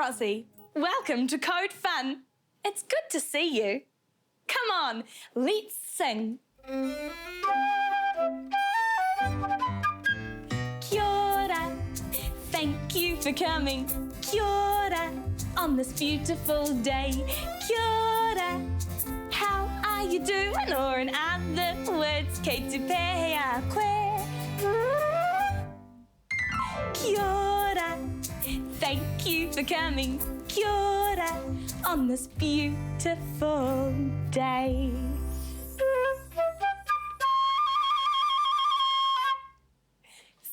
Rosie. Welcome to Code Fun. It's good to see you. Come on, let's sing. Kia ora, thank you for coming. Kia ora, on this beautiful day. Kia ora, how are you doing? Or in other words, kei te pēhea koe. Kia ora, thank you for coming. Kia ora, on this beautiful day.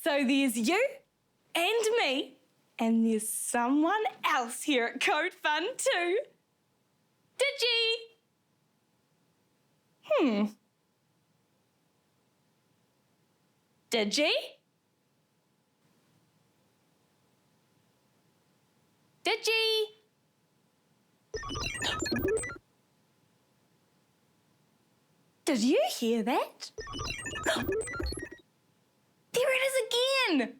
So there's you and me, and there's someone else here at Code Fun too. Digi! Digi? Digi! Did you hear that? There it is again!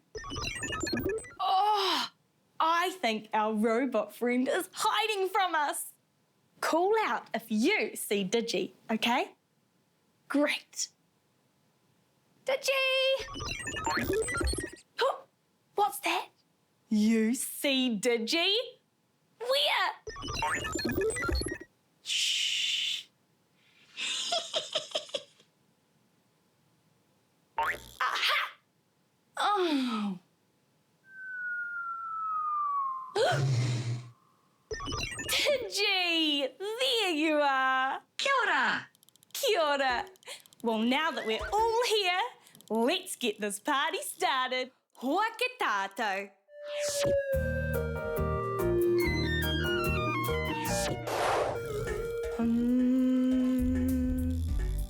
Oh, I think our robot friend is hiding from us. Call out if you see Digi, okay? Great. Digi! Oh, what's that? You see Digi? Where? Shh. Aha! Oh. Digi! There you are. Kia ora. Kia ora. Well, now that we're all here, let's get this party started. Hoa ke tātou.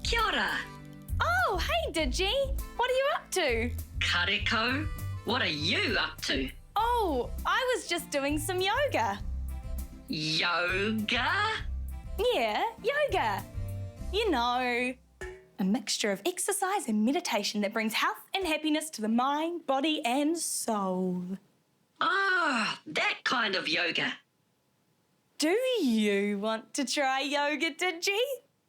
Kia ora. Oh, hey, Digi. What are you up to? Kareko, what are you up to? Oh, I was just doing some yoga. Yoga? Yeah, yoga. You know, a mixture of exercise and meditation that brings health and happiness to the mind, body and soul. Ah, that kind of yoga. Do you want to try yoga, Digi?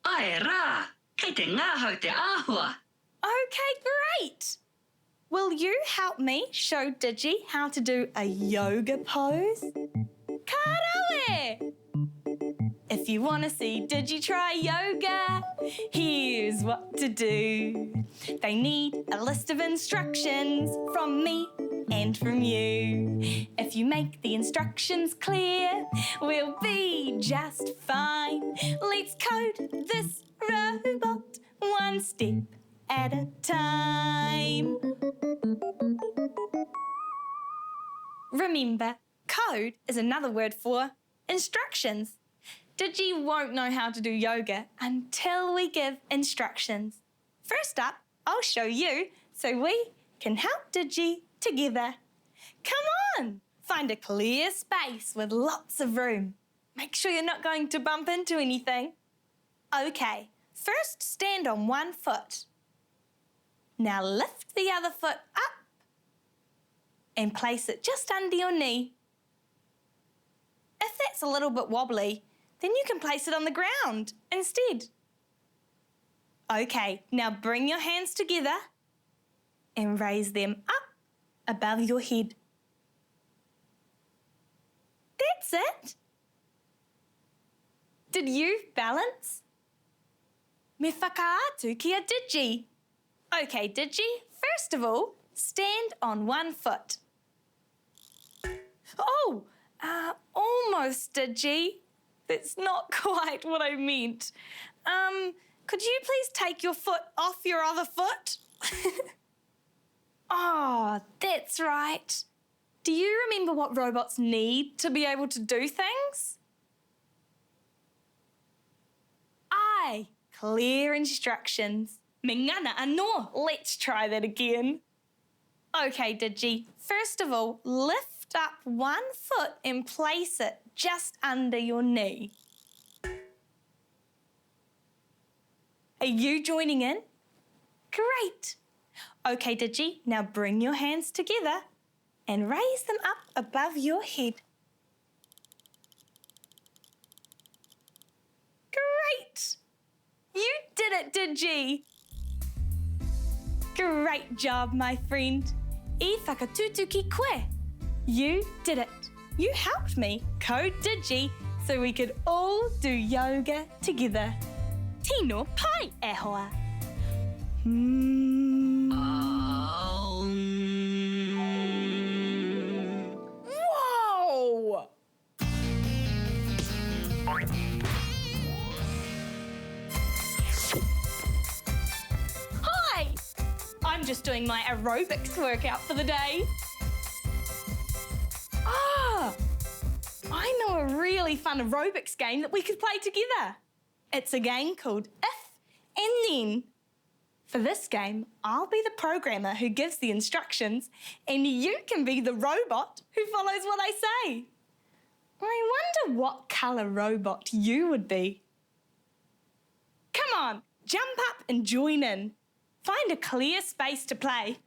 Ai rā, kei te ngāhau te āhua. Okay, great. Will you help me show Digi how to do a yoga pose? Karawe! If you want to see Digi try yoga, here's what to do. They need a list of instructions from me and from you. If you make the instructions clear, we'll be just fine. Let's code this robot one step at a time. Remember, code is another word for instructions. Digi won't know how to do yoga until we give instructions. First up, I'll show you so we can help Digi together. Come on, find a clear space with lots of room. Make sure you're not going to bump into anything. Okay, first stand on one foot. Now lift the other foot up and place it just under your knee. If that's a little bit wobbly, then you can place it on the ground instead. Okay, now bring your hands together and raise them up above your head. That's it. Did you balance? Me whakaatu kia Digi. Okay, Digi, first of all, stand on one foot. Oh, almost, Digi. That's not quite what I meant. Could you please take your foot off your other foot? Oh, that's right. Do you remember what robots need to be able to do things? Aye, clear instructions. Me ngana anō. Let's try that again. Okay, Digi. First of all, lift up one foot and place it just under your knee. Are you joining in? Great. Okay, Digi, now bring your hands together and raise them up above your head. Great! You did it, Digi! Great job, my friend. I whakatutu ki koe. You did it. You helped me code Digi so we could all do yoga together. Tino pai e hoa. Whoa! Hi! I'm just doing my aerobics workout for the day. Ah! I know a really fun aerobics game that we could play together. It's a game called If and Then. For this game, I'll be the programmer who gives the instructions and you can be the robot who follows what I say. I wonder what colour robot you would be. Come on, jump up and join in. Find a clear space to play.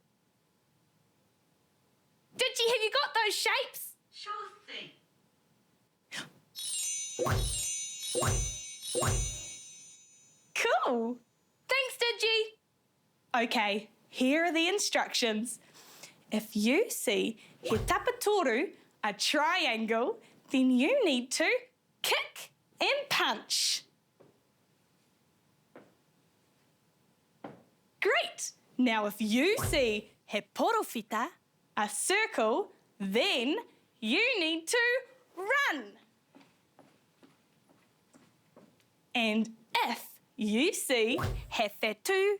Digi, have you got those shapes? Sure thing. Cool. Thanks, Digi. Okay, here are the instructions. If you see he tapatoru, a triangle, then you need to kick and punch. Great. Now if you see he porofita, a circle, then you need to run. And if you see he whetū,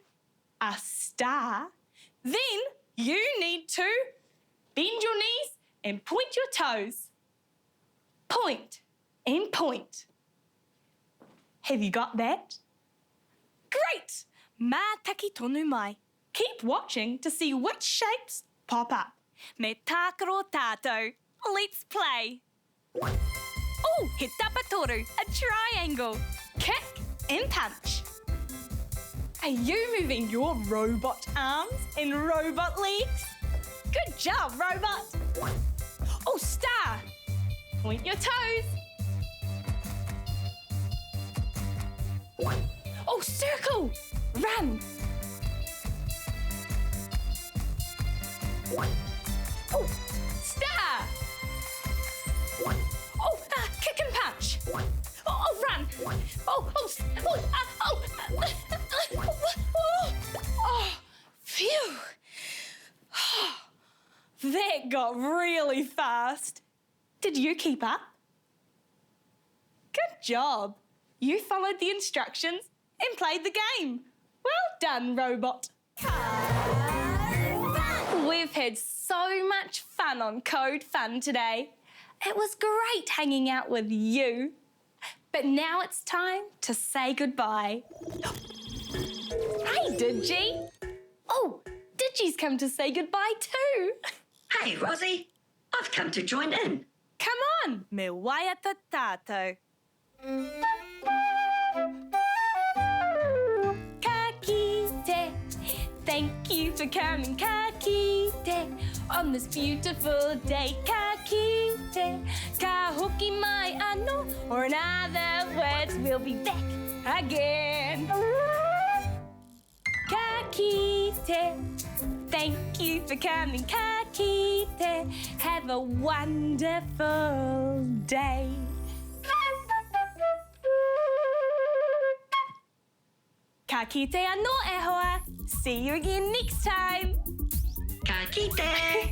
a star, then you need to bend your knees and point your toes. Point and point. Have you got that? Great! Mā taki tonu mai. Keep watching to see which shapes pop up. Me tākaro tātou. Let's play. Oh, he tapatoru, a triangle. Kick and punch. Are you moving your robot arms and robot legs? Good job, robot. Oh, star. Point your toes. Oh, circle. Run. Oh, star. Oh, kick and punch. Oh, run. Oh, phew. That got really fast. Did you keep up? Good job. You followed the instructions and played the game. Well done, robot. We've had so much fun on Code Fun today. It was great hanging out with you. But now it's time to say goodbye. Hey, Digi. Oh, Digi's come to say goodbye too. Hey, Rosie. I've come to join in. Come on. Me waiata tātou. Ka kite. Thank you for coming, ka kite. On this beautiful day, ka kite. Ka hoki mai ano, or in other words, we'll be back again. Ka kite. Thank you for coming, ka kite. Have a wonderful day. Ka kite ano e hoa. See you again next time. Ka kite.